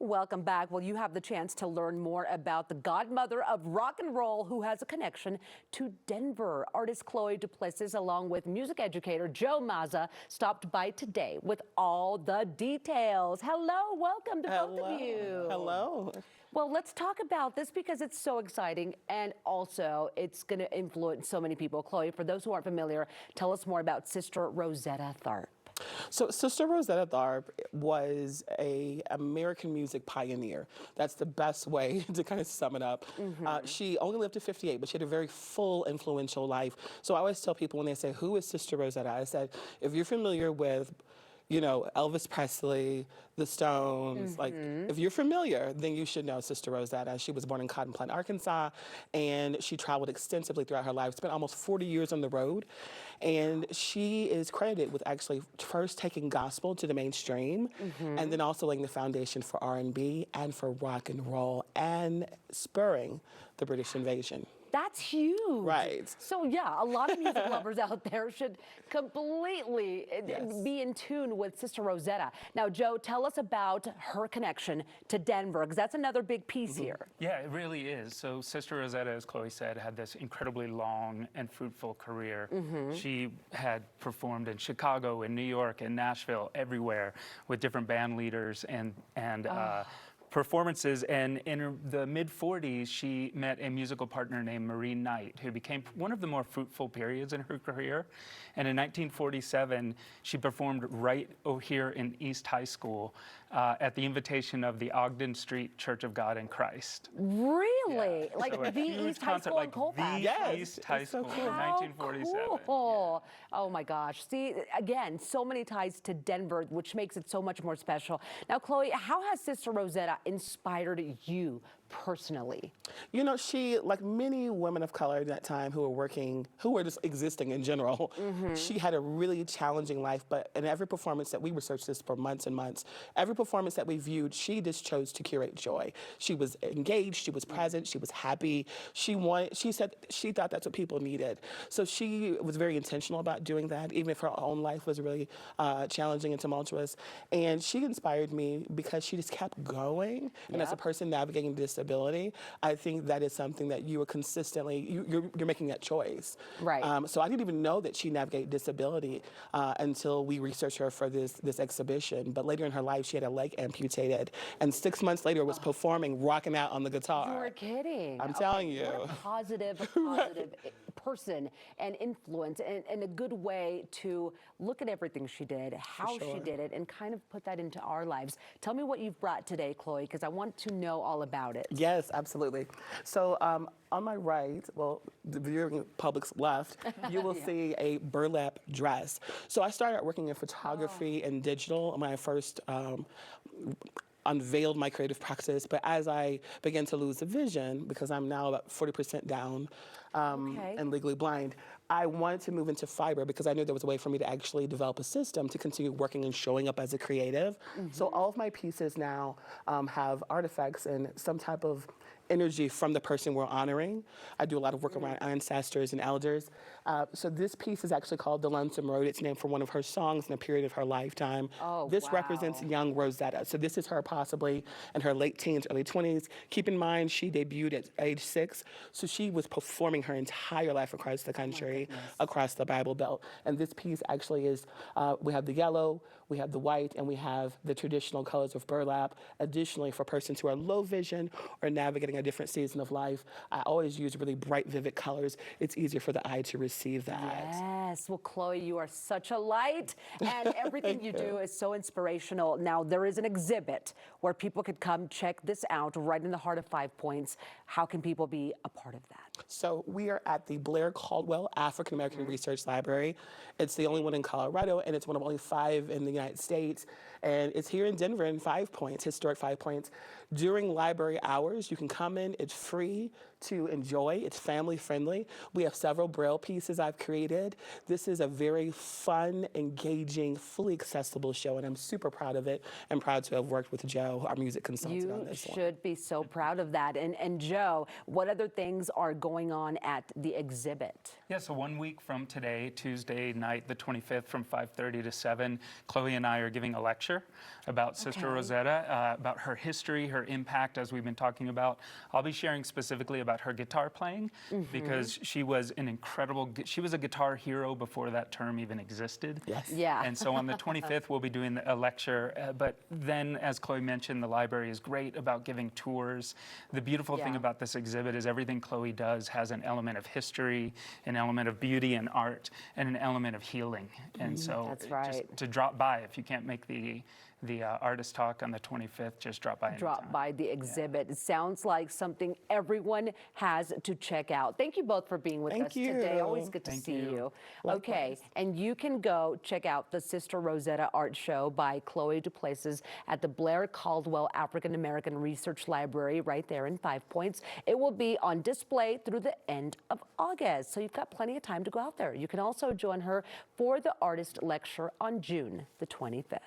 Welcome back. Well, you have the chance to learn more about the godmother of rock and roll who has a connection to Denver. Artist Chloe Duplessis, along with music educator Joe Mazza, stopped by today with all the details. Hello, welcome to both of you. Hello. Well, let's talk about this because it's so exciting and also it's going to influence so many people. Chloe, for those who aren't familiar, tell us more about Sister Rosetta Tharpe. So Sister Rosetta Tharpe was an American music pioneer. That's the best way to kind of sum it up. She only lived to 58, but she had a very full, influential life. So I always tell people when they say, who is Sister Rosetta? I said, if you're familiar with Elvis Presley, the Stones, like, if you're familiar, then you should know Sister Rosetta. She was born in Cotton Plant, Arkansas, and she traveled extensively throughout her life, spent almost 40 years on the road, and she is credited with actually first taking gospel to the mainstream, and then also laying the foundation for R&B and for rock and roll, and spurring the British invasion. That's huge. Right. So yeah, a lot of music lovers out there should completely be in tune with Sister Rosetta. Now, Joe, tell us about her connection to Denver, because that's another big piece here. Yeah, it really is. So Sister Rosetta, as Chloe said, had this incredibly long and fruitful career. She had performed in Chicago, in New York, in Nashville, everywhere with different band leaders and performances, and in the mid-40s, she met a musical partner named Marie Knight, who became one of the more fruitful periods in her career. And in 1947, she performed right here in East High School at the invitation of the Ogden Street Church of God in Christ. Really? Yeah. Like So the East High School in Colfax? The East High School in 1947. Cool. Yeah. Oh my gosh. See, again, so many ties to Denver, which makes it so much more special. Now, Chloe, how has Sister Rosetta inspired you personally? You know, she, like many women of color at that time who were just existing in general, she had a really challenging life, but in every performance that we researched this for months and months, every performance that we viewed, she just chose to curate joy. She was engaged, she was present, she was happy. She said she thought that's what people needed. So she was very intentional about doing that, even if her own life was really challenging and tumultuous. And she inspired me because she just kept going. And as a person navigating disability, I think that is something that you are consistently, you're making that choice. Right. So I didn't even know that she navigated disability until we researched her for this exhibition. But later in her life, she had a leg amputated, and 6 months later was performing, rocking out on the guitar. You were kidding. I'm telling you. What a positive person and influence, and a good way to look at everything she did, how she did it, and kind of put that into our lives. Tell me what you've brought today, Chloe, because I want to know all about it. Yes, absolutely. So on my right, well, the viewing public's left, you will see a burlap dress. So I started out working in photography and digital when I first unveiled my creative practice, but as I began to lose the vision, because I'm now about 40% down and legally blind, I wanted to move into fiber because I knew there was a way for me to actually develop a system to continue working and showing up as a creative. So all of my pieces now have artifacts and some type of energy from the person we're honoring. I do a lot of work around ancestors and elders. So this piece is actually called The Lonesome Road. It's named for one of her songs in a period of her lifetime. This represents young Rosetta. So this is her possibly in her late teens, early 20s. Keep in mind, she debuted at age 6. So she was performing her entire life across the country, across the Bible Belt. And this piece actually is, we have the yellow, we have the white, and we have the traditional colors of burlap. Additionally, for persons who are low vision or navigating a different season of life, I always use really bright, vivid colors. It's easier for the eye to receive that. Yes. Well, Chloe, you are such a light, and everything you do is so inspirational. Now, there is an exhibit where people could come check this out right in the heart of 5 Points. How can people be a part of that? So we are at the Blair-Caldwell African American Research Library. It's the only one in Colorado, and it's one of only 5 in the United States. And it's here in Denver in 5 Points, historic 5 Points. During library hours, you can come in. It's free to enjoy. It's family friendly. We have several Braille pieces I've created. This is a very fun, engaging, fully accessible show, and I'm super proud of it and proud to have worked with Joe, our music consultant, on this one. You should be so proud of that. And Joe, what other things are going on at the exhibit? Yeah, so 1 week from today, Tuesday night, the 25th, from 5:30 to 7, Chloe Chloe and I are giving a lecture about Sister Rosetta, about her history, her impact, as we've been talking about. I'll be sharing specifically about her guitar playing because she was an incredible, she was a guitar hero before that term even existed. Yes. Yeah. And so on the 25th, we'll be doing a lecture. But then, as Chloe mentioned, the library is great about giving tours. The beautiful thing about this exhibit is everything Chloe does has an element of history, an element of beauty and art, and an element of healing. And so That's right. just to drop by, if you can't make the artist talk on the 25th, just drop by anytime. Drop by the exhibit. It sounds like something everyone has to check out. Thank you both for being with us today. Always good to see you. Okay, and you can go check out the Sister Rosetta Art Show by Chloe Duplessis at the Blair-Caldwell African American Research Library right there in 5 Points. It will be on display through the end of August, so you've got plenty of time to go out there. You can also join her for the artist lecture on June the 25th.